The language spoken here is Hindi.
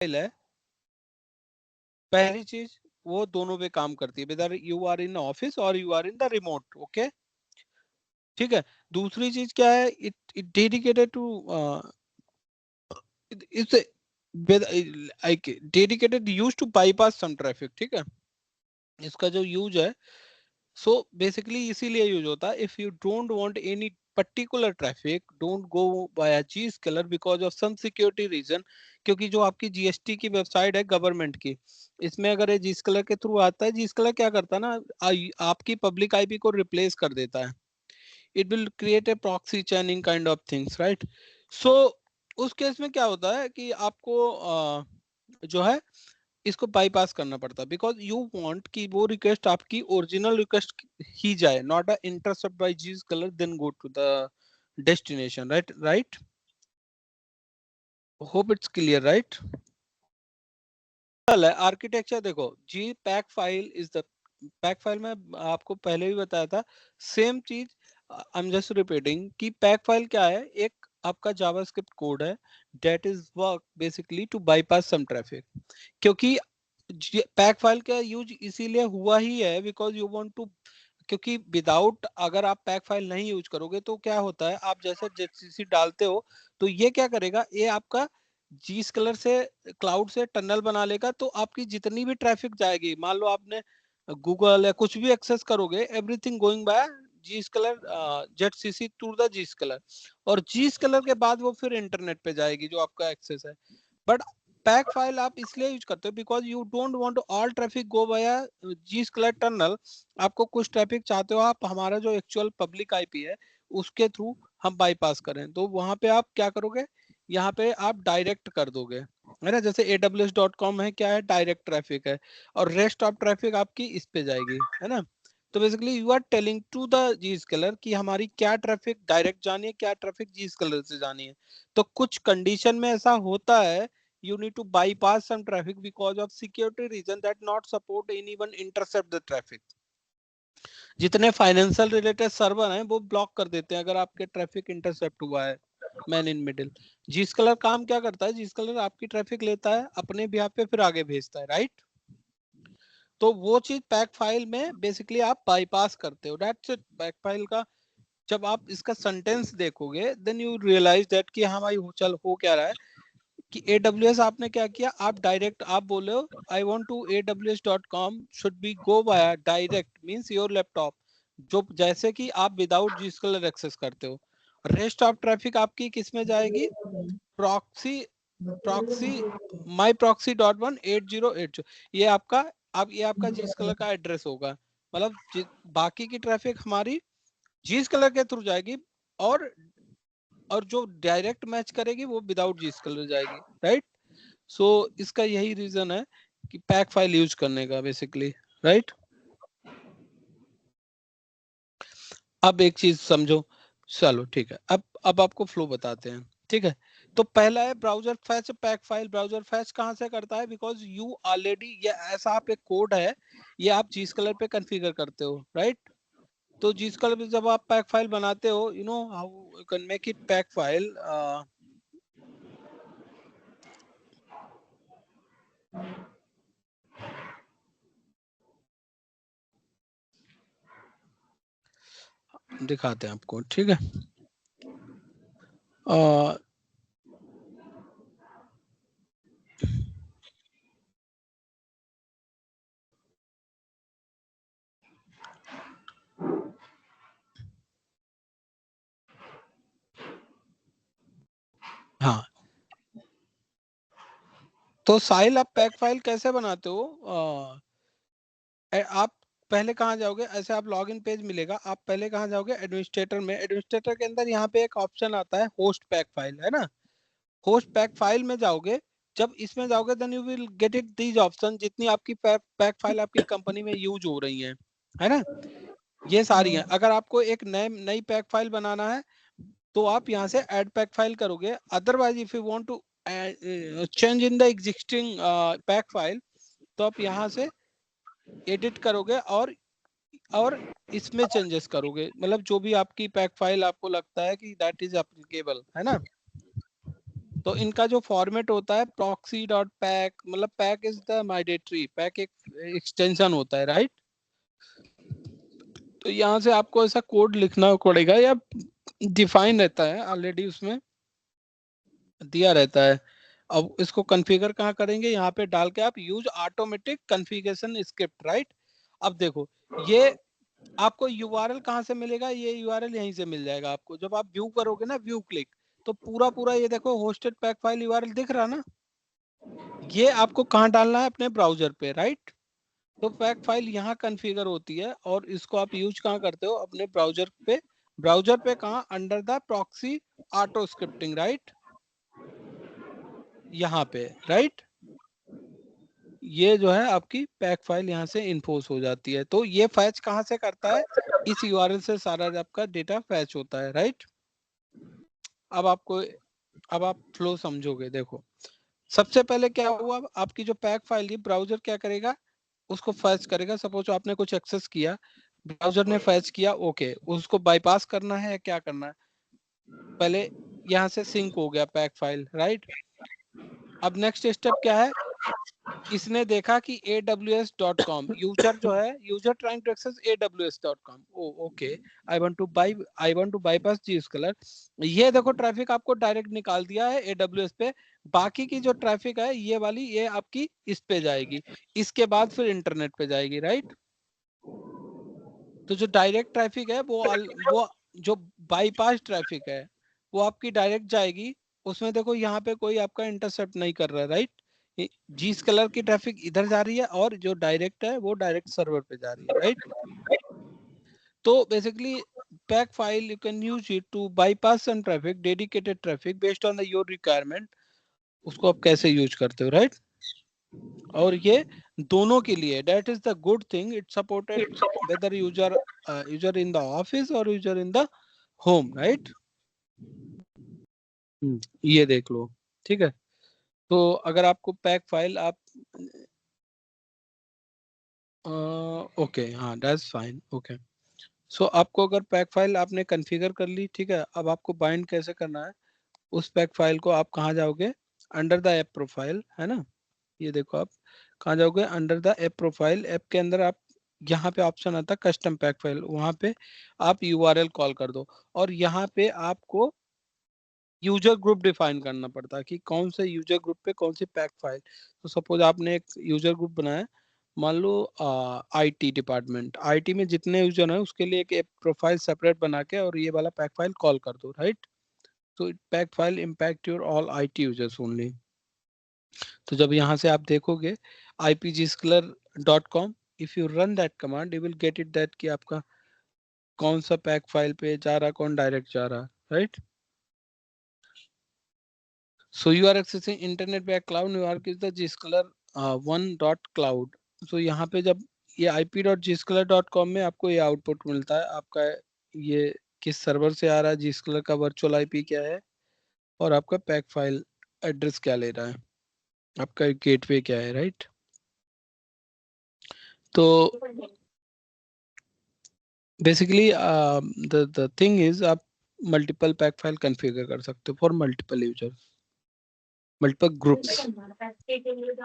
फाइल है, पहली चीज वो दोनों पे काम करती है, whether you are in office और you are in the remote, okay, ठीक है। दूसरी चीज क्या है, it dedicated to it's like dedicated use to bypass some traffic, ठीक है। इसका जो यूज है, सो बेसिकली इसीलिए यूज होता है, if you don't want any particular traffic don't go by Zscaler because of some security reason, क्योंकि जो आपकी जीएसटी की वेबसाइट है गवर्नमेंट की, इसमें अगर ये जी स्केलर के थ्रू आता है, जी स्केलर क्या करता है ना, आपकी पब्लिक आईपी को रिप्लेस कर देता है, it will create a proxy chaining kind of things, right. So उस केस में क्या होता है कि आपको जो है इसको बाईपास करना पड़ता है, बिकॉज यू वांट कि वो रिक्वेस्ट आपकी ओरिजिनल रिक्वेस्ट ही जाए, not a intercept by Zscaler then go to the destination, right right. Hope it's clear, right. Architecture देखो, G PAC file is the PAC file में आपको पहले भी बताया था, सेम चीज आई एम जस्ट रिपीटिंग कि पैक फाइल क्या है, एक आपका जावास्क्रिप्ट कोड है that is work basically to bypass some traffic, क्योंकि पैक फाइल का यूज इसीलिए हुआ ही है बिकॉज यू वांट टू, क्योंकि विदाउट अगर आप पैक फाइल नहीं यूज करोगे तो क्या होता है, आप जैसे जेसीसी डालते हो तो ये क्या करेगा, ये आपका जी स्केलर से क्लाउड से टनल बना लेगा, तो आपकी जितनी भी ट्रैफिक जाएगी, मान लो आपने गूगल या कुछ भी एक्सेस करोगे, everything going by Zscaler ZCC to the Zscaler, और जी स्केलर के बाद वो फिर इंटरनेट पे जाएगी जो आपका एक्सेस है। बट पैक फाइल आप इसलिए यूज करते हो because you don't want all traffic go via Zscaler tunnel, आपको कुछ ट्रैफिक चाहते हो आप हमारा जो एक्चुअल पब्लिक आईपी है उसके थ्रू हम बाईपास करें, तो वहां पे आप क्या करोगे, यहाँ पे आप डायरेक्ट कर दोगे, है ना, जैसे aws.com है, क्या है, डायरेक्ट ट्रैफिक है, और रेस्ट ऑफ ट्रैफिक आपकी इस पे जाएगी, है ना। तो basically you are telling to the Zscaler कि हमारी क्या ट्रैफिक डायरेक्ट जानी है, क्या ट्रैफिक जी स्केलर से जानी है। तो कुछ कंडीशन में ऐसा होता है, you need to bypass some traffic because of security reason that not support anyone intercept the traffic। जितने फाइनेंशियल रिलेटेड सर्वर हैं वो ब्लॉक कर देते हैं अगर आपके ट्रैफिक इंटरसेप्ट हुआ है man in middle. Zscaler काम क्या करता है, जी स्केलर आपकी ट्रैफिक लेता है अपने बिहाफ पे फिर आगे भेजता है, राइट। तो वो चीज पैक फाइल में बेसिकली आप बाईपास करते हो, दैट्स इट। पैक फाइल का जब आप इसका सेंटेंस देखोगे देन यू रियलाइज दैट कि हाँ भाई चल हो क्या रहा है, कि AWS आपने क्या किया, आप डायरेक्ट आप बोले हो I want to aws.com should be go via direct means your laptop, जो जैसे कि आप विदाउट जीएसकेलर एक्सेस करते हो। रेस्ट ऑफ ट्रैफिक आपकी किस में जाएगी, प्रॉक्सी प्रॉक्सी माई प्रॉक्सी .1 8080, ये आपका, अब ये आपका जीएसकेलर का एड्रेस होगा, मतलब बाकी की ट्रैफिक हमारी जीएसकेलर के थ्रू जाएगी, और जो डायरेक्ट मैच करेगी वो विदाउट जी स्केलर जाएगी, राइट। सो इसका यही रीजन है कि पैक फाइल यूज करने का बेसिकली, राइट। अब एक चीज समझो, चलो ठीक है, अब आपको फ्लो बताते हैं, ठीक है। तो पहला है browser fetch pack file. Browser fetch कहाँ से करता है, बिकॉज यू ऑलरेडी, ये ऐसा आप एक कोड है, ये आप जी स्केलर पे कॉन्फ़िगर करते हो, राइट। तो जी स्केलर पे जब आप पैक फाइल बनाते हो, you know how you can make it pack file, दिखाते हैं आपको, ठीक है। हाँ, तो साहिल आप पैक फाइल कैसे बनाते हो, आप पहले कहाँ जाओगे, ऐसे आप लॉगिन पेज मिलेगा, आप पहले कहाँ जाओगे, एडमिनिस्ट्रेटर में, एडमिनिस्ट्रेटर के अंदर यहाँ पे एक ऑप्शन आता है होस्ट पैक फाइल, है ना। होस्ट पैक फाइल में जाओगे, जब इसमें जाओगे then you will get it these option, जितनी आपकी पैक फाइल आपकी कंपनी में यूज हो रही है ना, ये सारी हैं। अगर आपको एक नई पैक फाइल बनाना है तो आप यहाँ से ऐड पैक फाइल करोगे, otherwise if you want to change in the existing PAC file, तो आप यहाँ से एडिट करोगे और इसमें चेंजेस करोगे, मतलब जो भी आपकी पैक फाइल आपको लगता है कि दैट इज एप्लीकेबल, है ना। तो इनका जो फॉर्मेट होता है proxy.pack, मतलब pack is the my directory, pack एक एक्सटेंशन होता है, राइट। तो यहाँ से आपको ऐसा कोड लिखना पड़ेगा या डिफाइन रहता है ऑलरेडी, उसमें दिया रहता है। अब इसको कॉन्फ़िगर कहाँ करेंगे, यहाँ पे डाल के आप use automatic configuration script, right. अब देखो ये आपको यूआरएल कहाँ से मिलेगा, ये यूआरएल यहीं से मिल जाएगा आपको। जब आप व्यू करोगे ना, व्यू क्लिक, तो पूरा पूरा ये देखो होस्टेड पैक फाइल यूआरएल दिख रहा ना, ये आपको कहाँ डालना है, अपने ब्राउजर पे, राइट। तो पैक फाइल यहाँ कॉन्फ़िगर होती है और इसको आप यूज कहाँ करते हो, अपने ब्राउजर पे। ब्राउजर पे कहाँ, under the proxy auto scripting, right, यहाँ पे, राइट। ये जो है आपकी पैक फाइल यहाँ से इन्फोर्स हो जाती है। तो ये फैच कहाँ से करता है, इस यूआरएल से सारा आपका डेटा फैच होता है, राइट। अब आप फ्लो समझोगे। देखो सबसे पहले क्या हुआ, आपकी जो पैक फाइल थी, ब्राउजर क्या करेगा, उसको फैच करेगा। सपोज आपने कुछ एक्सेस किया, ब्राउजर ने फैच किया, ओके, उसको बाईपास करना है, क्या करना है, पहले यहाँ से सिंक हो गया पैक फाइल, राइट। अब नेक्स्ट स्टेप क्या है, इसने देखा कि aws.com यूजर जो है, user trying to access aws.com, okay, I want to bypass Zscaler। ये देखो ट्रैफिक आपको डायरेक्ट निकाल दिया है AWS पे। बाकी की जो ट्रैफिक है ये वाली, ये आपकी इस पे जाएगी, इसके बाद फिर इंटरनेट पे जाएगी, राइट। तो जो डायरेक्ट ट्रैफिक है वो जो बाईपास ट्रैफिक है वो आपकी डायरेक्ट जाएगी। उसमें देखो यहाँ पे कोई आपका इंटरसेप्ट नहीं कर रहा है, राइट। Zscaler की ट्रैफिक इधर जा रही है और जो डायरेक्ट है वो डायरेक्ट सर्वर पे जा रही है, राइट। तो basically PAC file you can use it to bypass some traffic, dedicated traffic based on the your requirement. उसको आप कैसे यूज करते हो, राइट। और ये दोनों के लिए, that is the good thing, it supported whether user in the office or user in the home, right। ये देख लो, ठीक है। तो अगर आपको पैक फाइल आप ओके, हाँ दैट्स फाइन, ओके। सो आपको अगर पैक फाइल आपने कॉन्फ़िगर कर ली, ठीक है, अब आपको बाइंड कैसे करना है, उस पैक फाइल को आप कहाँ जाओगे, अंडर द ऐप प्रोफाइल, है ना। ये देखो आप कहाँ जाओगे, under the app profile, app के अंदर आप यहाँ पे ऑप्शन आता है कस्टम पैक फाइल, वहाँ पे आप यूआरएल कॉल कर दो। और यहाँ पे आपको यूजर ग्रुप डिफाइन करना पड़ता है कि कौन से यूजर ग्रुप पे कौन सी पैक फाइल। तो सपोज आपने एक यूजर ग्रुप बनाया, मान लो आईटी डिपार्टमेंट, आईटी में जितने यूजर हैं उसके लिए एक प्रोफाइल सेपरेट बना के और ये वाला पैक फाइल कॉल कर दो, राइट। तो pack file impact your all IT users only. तो जब यहाँ से आप देखोगे ipgscaler.com, if you run that command you will get it that कि आपका कौन सा पैक फाइल पे जा रहा, कौन डायरेक्ट जा रहा, right. So you are accessing internet via cloud network is the Zscaler one.cloud। So यहाँ पे जब ये ip.zscaler.com में आपको ये आउटपुट मिलता है आपका, ये किस सर्वर से आ रहा है, Zscaler का वर्चुअल आईपी क्या है और आपका पैक फाइल एड्रेस क्या ले रहा है, आपका गेटवे क्या है, राइट। तो बेसिकली द थिंग इज आप मल्टीपल पैक फाइल कॉन्फ़िगर कर सकते हो for multiple users, multiple groups.